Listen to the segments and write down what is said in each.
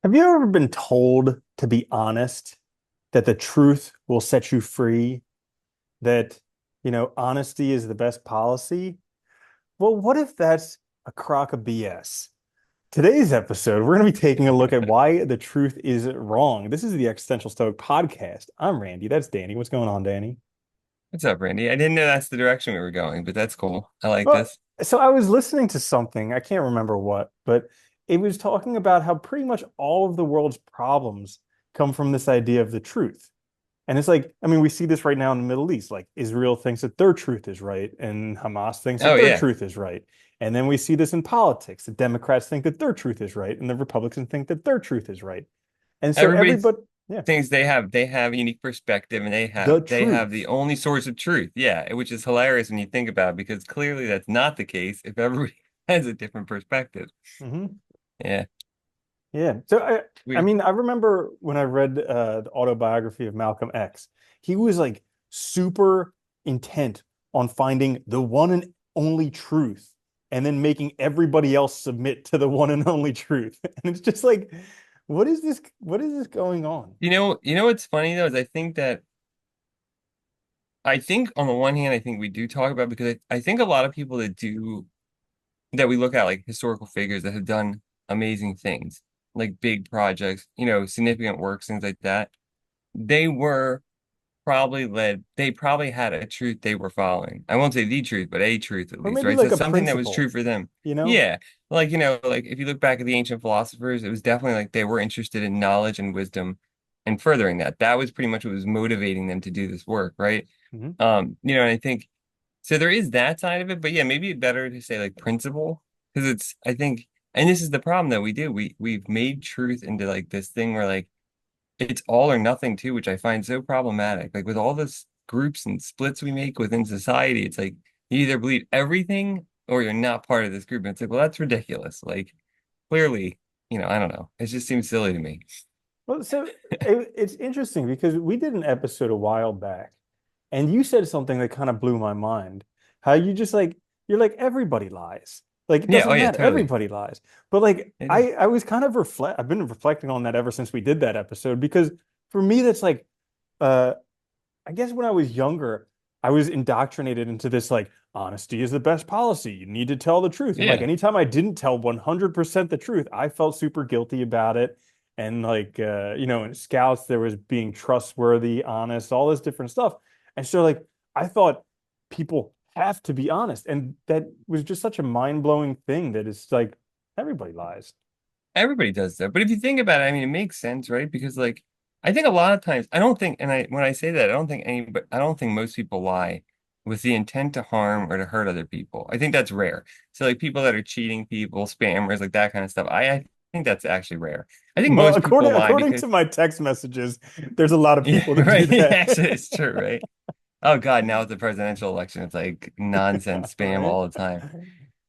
Have you ever been told to be honest, that the truth will set you free, that, honesty is the best policy? Well, what if that's a crock of BS? Today's episode, we're going to be taking a look at why the truth is wrong. This is the Existential Stoic podcast. I'm Randy. That's Danny. What's going on, Danny? What's up, Randy? I didn't know that's the direction we were going, but that's cool. I like Well, this. so I was listening to something, I can't remember what, but it was talking about how pretty much all of the world's problems come from this idea of the truth. And it's like, I mean, we see this right now in the Middle East. Like Israel thinks that their truth is right, and Hamas thinks that Oh their yeah. truth is right. And then we see this in politics. The Democrats think that their truth is right, and the Republicans think that their truth is right. And so Everybody everybody, yeah, thinks they have a unique perspective and they the have they have the truth. only source of truth. Yeah, which is hilarious when you think about it, because clearly that's not the case if everybody has a different perspective. Hmm. Yeah. Yeah. So I We mean, I remember when I read the autobiography of Malcolm X, he was like super intent on finding the one and only truth and then making everybody else submit to the one and only truth. And it's just like, what is this? What is this going on? you know what's funny though is I think on the one hand I think we do talk about because I think a lot of people that we look at like historical figures that have done amazing things, like big projects, significant works, things like that. They were they probably had a truth they were following. I won't say the truth, but a truth at Or least, maybe right? So like it's a something that was true principle, for them. you know? Yeah. Like if you look back at the ancient philosophers, it was definitely like they were interested in knowledge and wisdom and furthering that. That was pretty much what was motivating them to do this work, right? Hmm. And I think so there is that side of it, but yeah, maybe better to say like principle because I think, and this is the problem that we do. We've made truth into like this thing where like it's all or nothing too, which I find so problematic. Like with all this groups and splits we make within society, it's like you either believe everything or you're not part of this group. And it's like, well, that's ridiculous. Like clearly, I don't know. It just seems silly to me. Well, so it's interesting because we did an episode a while back, and you said something that kind of blew my mind. How you just like you're like everybody lies. Like it Yeah, oh doesn't yeah, matter. totally. Everybody lies. But like It is. I was kind of I've been reflecting on that ever since we did that episode because for me that's like uh I guess when I was younger, I was indoctrinated into this like honesty is the best policy. You need to tell the truth. And like Yeah. anytime I didn't tell 100% the truth, I felt super guilty about it. And like in scouts there was being trustworthy, honest, all this different stuff. And so like I thought people have to be honest. And that was just such a mind-blowing thing that it's like everybody lies. Everybody does that. But if you think about it, I mean, it makes sense, right? Because like I think a lot of times I don't think, and I when I say that, I don't think most people lie with the intent to harm or to hurt other people. I think that's rare. So like people that are cheating people, spammers, like that kind of stuff. I think that's actually rare. I think Well, most people according lie according because to my text messages, there's a lot of yeah, people that do right. Yeah, that. actually it's true, right? Oh God, now with the presidential election, it's like nonsense spam Right? all the time.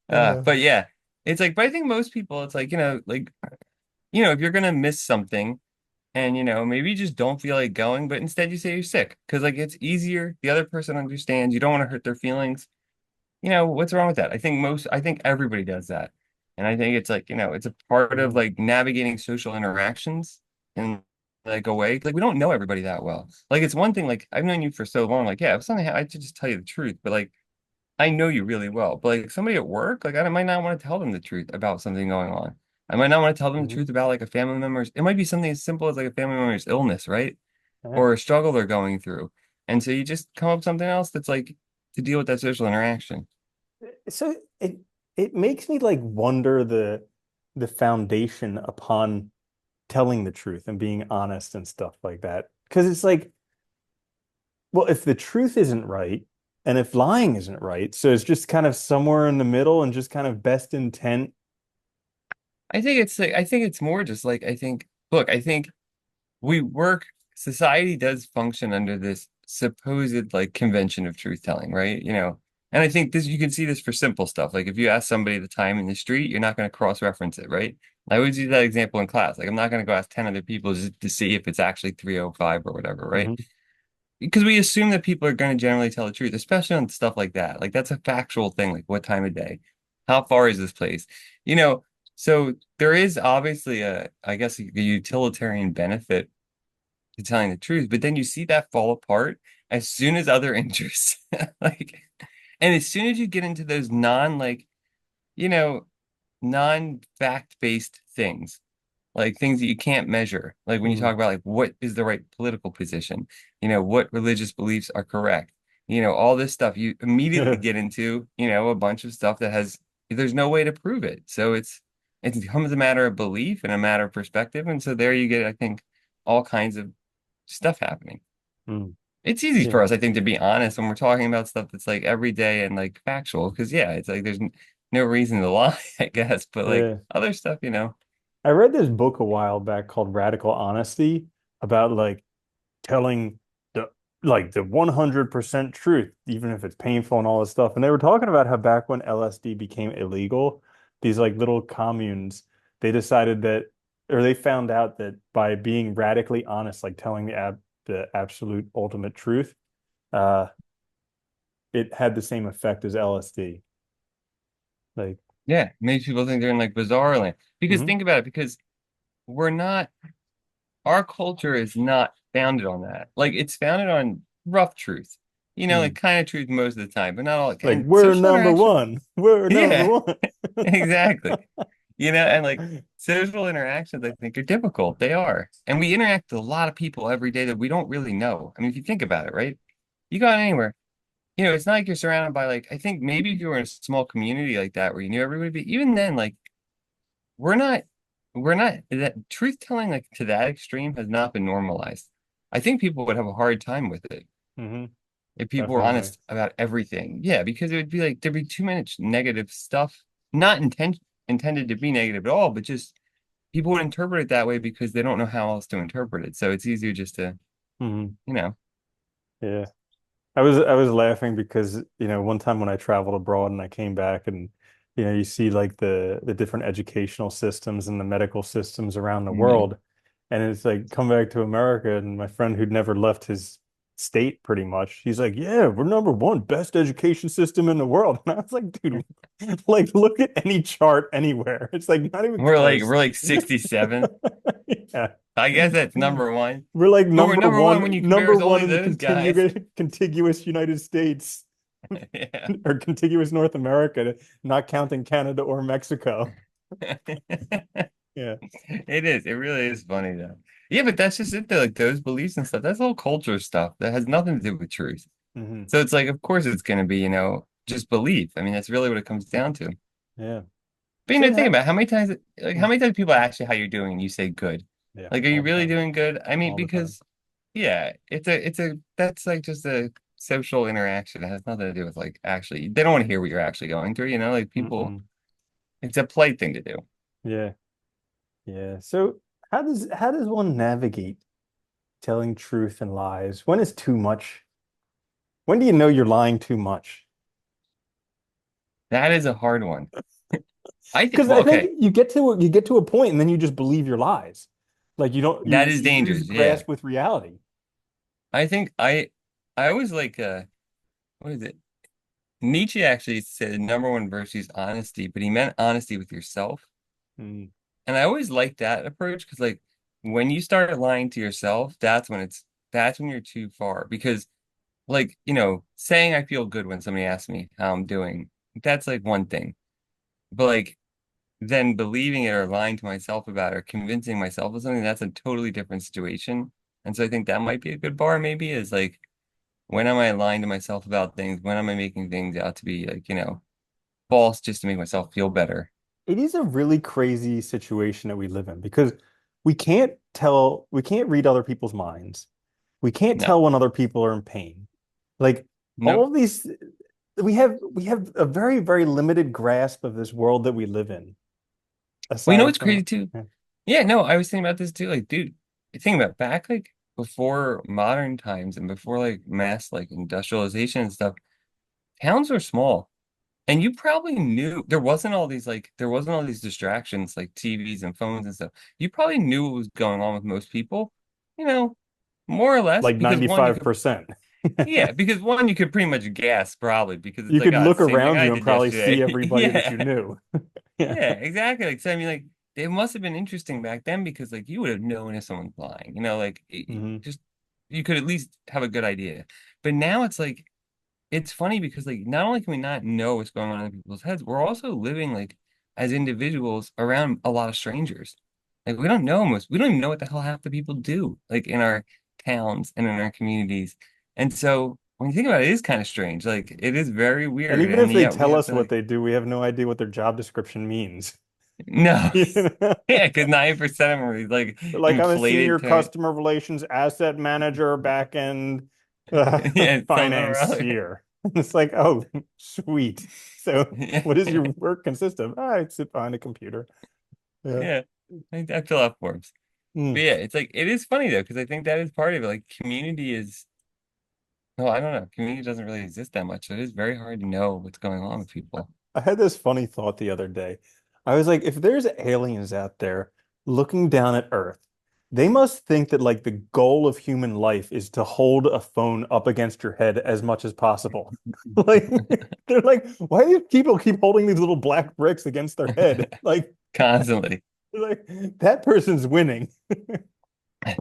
Uh, But yeah, it's like, but I think most people, it's like, if you're gonna miss something and maybe you just don't feel like going, but instead you say you're sick because like it's easier, the other person understands, you don't want to hurt their feelings. What's wrong with that? I think everybody does that. And I think it's like, it's a part of mm, like navigating social interactions and like a way. Like we don't know everybody that well. Like it's one thing, like I've known you for so long, like, yeah, if something I should just tell you the truth, but like I know you really well, but like somebody at work, like I might not want to tell them the truth about something going on. I might not want to tell them the mhm, truth about like a family member's. It might be something as simple as like a family member's illness, right? yeah. Or a struggle they're going through. And so you just come up with something else that's like to deal with that social interaction. So it makes me like wonder the foundation upon telling the truth and being honest and stuff like that. Because it's like, well, if the truth isn't right and if lying isn't right, so it's just kind of somewhere in the middle and just kind of best intent. I think it's more just like look, I think we work society does function under this supposed like convention of truth telling, right? And I think this you can see this for simple stuff. Like if you ask somebody the time in the street, you're not going to cross-reference it, right? I always use that example in class. Like I'm not going to go ask 10 other people just to see if it's actually 3:05 or whatever, right? Mhm. Because we assume that people are going to generally tell the truth, especially on stuff like that. Like that's a factual thing, like what time of day, how far is this place? You know, So there is obviously I guess, a utilitarian benefit to telling the truth, but then you see that fall apart as soon as other interests, like, and as soon as you get into those you know, non-fact based things, like things that you can't measure. Like when you Mm. talk about like what is the right political position, what religious beliefs are correct, all this stuff, you immediately get into, a bunch of stuff that there's no way to prove it. So it becomes a matter of belief and a matter of perspective. And so there you get, I think, all kinds of stuff happening. Mm. It's easy Yeah, for us, I think, to be honest when we're talking about stuff that's like everyday and like factual, because yeah, it's like there's no reason to lie, I guess. But like yeah. other stuff, I read this book a while back called Radical Honesty about like telling the the 100% truth, even if it's painful and all this stuff. And they were talking about how back when LSD became illegal, these like little communes, they decided that, or they found out that by being radically honest, like telling the absolute ultimate truth, uh, it had the same effect as LSD. Like, yeah, it makes people think they're in like bizarre land. Because mhm, think about it, because we're not, our culture is not founded on that. Like it's founded on rough truth, like mm. kind of truth most of the time, but not all. Like And we're social number interaction, one. We're number yeah, one. exactly. And like social interactions, I think are difficult. They are. And we interact with a lot of people every day that we don't really know. I mean, if you think about it, right? You go anywhere, it's not like you're surrounded by like, I think maybe if you were in a small community like that where you knew everybody, but even then, like, we're not, that truth telling like to that extreme has not been normalized. I think people would have a hard time with it Hmm. if people were Definitely. honest about everything. Yeah, because it would be like there'd be too much negative stuff, not intended to be negative at all, but just people would interpret it that way because they don't know how else to interpret it. So it's easier just to, Hmm. you know, Yeah. I was laughing because, one time when I traveled abroad and I came back and, you see like the different educational systems and the medical systems around the yeah. world. And it's like come back to America and my friend who'd never left his state pretty much, he's like, yeah, we're number one best education system in the world. And I was like, dude, like look at any chart anywhere. It's like not even We're close. like 67. Yeah. I guess that's number one. We're like But we're number one when you compare number us one only to in the those guys. contiguous United States Yeah. or contiguous North America, not counting Canada or Mexico. Yeah. It is. It really is funny though. Yeah, but that's just it though. Like those beliefs and stuff, that's all culture stuff that has nothing to do with truth. Hmm. So it's like, of course it's gonna be, just belief. I mean, that's really what it comes down to. Yeah. But So think how, about how many times how many times people ask you how you're doing and you say good. yeah, Like, are you all the really time. doing good? I mean, All the time. because yeah, it's a that's like just a social interaction. It has nothing to do with like actually they don't want to hear what you're actually going through, like people Mm-mm. it's a polite thing to do. Yeah. Yeah. So how does one navigate telling truth and lies? When is too much? When do you know you're lying too much? That is a hard one. I think Because well, I think okay, you get to a point and then you just believe your lies. Like you don't that is you lose dangerous. Yeah. grasp with reality. I think I always like what is it? Nietzsche actually said number one virtue is honesty, but he meant honesty with yourself. Mm. And I always like that approach because like when you start lying to yourself, that's when you're too far. Because like, saying I feel good when somebody asks me how I'm doing, that's like one thing. But like then believing it or lying to myself about it or convincing myself of something, that's a totally different situation. And so I think that might be a good bar, maybe, is like when am I lying to myself about things? When am I making things out to be like, false just to make myself feel better? It is a really crazy situation that we live in because we can't read other people's minds. We can't No. tell when other people are in pain. Like all Nope. of these, we have a very, very limited grasp of this world that we live in, Well, aside what's from crazy too? Yeah, no, I was thinking about this too. Like, dude, think about back like before modern times and before like mass like industrialization and stuff, towns were small. And you probably knew there wasn't all these distractions like TVs and phones and stuff. You probably knew what was going on with most people, you know, more or less, like because one, you could 95%. yeah, because one, you could pretty much guess probably because it's You like, could it's look the same thing around I you and did probably see yesterday. everybody that you Yeah. knew. Yeah. Yeah, exactly. Like, so I mean, like, it must have been interesting back then because, like, you would have known if someone's lying. Like, Hmm. just you could at least have a good idea. But now it's like it's funny because, like, not only can we not know what's going on in people's heads, we're also living like as individuals around a lot of strangers. Like, we don't even know what the hell half the people do, like in our towns and in our communities. And so when you think about it, it is kind of strange. Like, it is very And weird. even if And they yet we tell have us to what like, they do, we have no idea what their job description means. no. You know? Yeah, because 90% of them are like Like I'm a senior inflated to customer relations asset manager back end yeah, something finance wrong. here. It's like, oh, sweet. So Yeah, what does your work consist of? I sit behind a computer. Yeah. yeah. I fill out forms. But Mm. yeah, it's like it is funny though, because I think that is part of it. Like community is no, I don't know. Community doesn't really exist that much. So it is very hard to know what's going on with people. I had this funny thought the other day. I was like, if there's aliens out there looking down at Earth, they must think that like the goal of human life is to hold a phone up against your head as much as possible. Like they're like, why do people keep holding these little black bricks against their head? Constantly. Like that person's winning.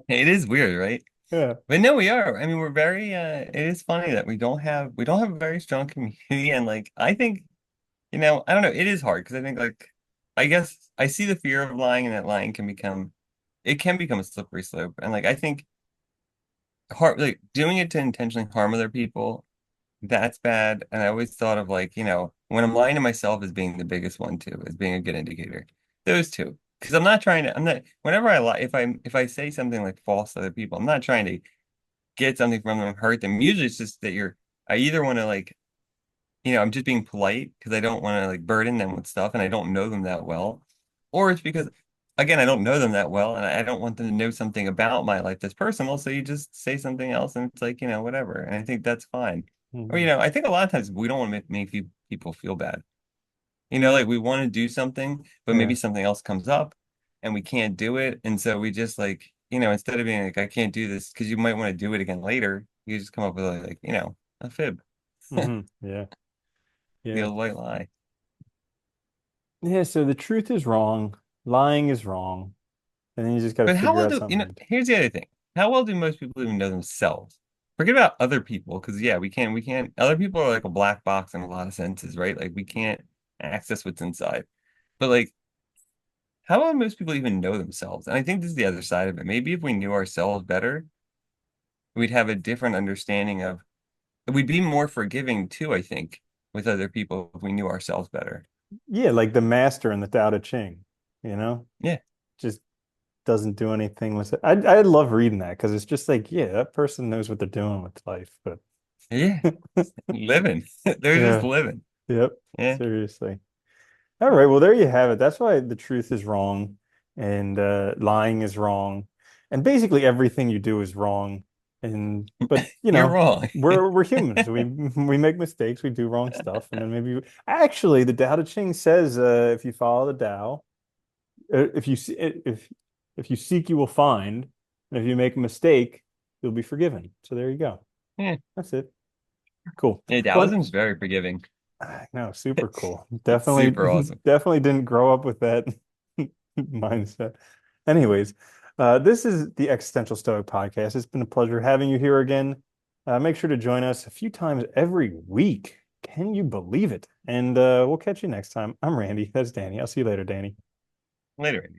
It is weird, right? Yeah. But no, we are. I mean, we're very it is funny that we don't have a very strong community and like I think, I don't know, it is hard because I think like I guess I see the fear of lying and that lying can become a slippery slope. And like I think like doing it to intentionally harm other people, that's bad. And I always thought of like, when I'm lying to myself as being the biggest one too, as being a good indicator. Those two. Because I'm not, whenever I lie, if I say something like false to other people, I'm not trying to get something from them, hurt them. Usually it's just that I either want to like, I'm just being polite because I don't want to like burden them with stuff and I don't know them that well. Or it's because, again, I don't know them that well and I don't want them to know something about my life that's personal. So you just say something else and it's like, whatever. And I think that's fine. Or, Mhm. I think a lot of times we don't want to make people feel bad. Like we want to do something, but Yeah. maybe something else comes up and we can't do it. And so we just like, instead of being like, I can't do this because you might want to do it again later, you just come up with like, a fib, Yeah. the Yeah. old white lie. Yeah. So the truth is wrong. Lying is wrong. And then you just got to But how figure well out do, something. here's the other thing. How well do most people even know themselves? Forget about other people, because yeah, we can't, other people are like a black box in a lot of senses, right? Like we can't access what's inside. But like, how well do most people even know themselves? And I think this is the other side of it. Maybe if we knew ourselves better, we'd have a different understanding of, we'd be more forgiving too, I think, with other people if we knew ourselves better. Yeah, like the master in the Tao Te Ching, you know, Yeah. just doesn't do anything with it. I love reading that because it's just like, yeah, that person knows what they're doing with life. But Yeah. Living. They're just yeah, living. yep, Yeah. seriously. All right, well, there you have it. That's why the truth is wrong and lying is wrong. And basically everything you do is wrong. And but You're wrong. we're humans. We make mistakes, we do wrong stuff, and then actually the Tao Te Ching says if you follow the Tao, if you if you seek you will find, and if you make a mistake, you'll be forgiven. So there you go. Yeah. That's it. Cool. Yeah, Well, Taoism's very forgiving. no, super cool. It's Definitely, super awesome. definitely didn't grow up with that mindset. Anyways, this is the Existential Stoic Podcast. It's been a pleasure having you here again. Make sure to join us a few times every week. Can you believe it? And we'll catch you next time. I'm Randy. That's Danny. I'll see you later, Danny. Later.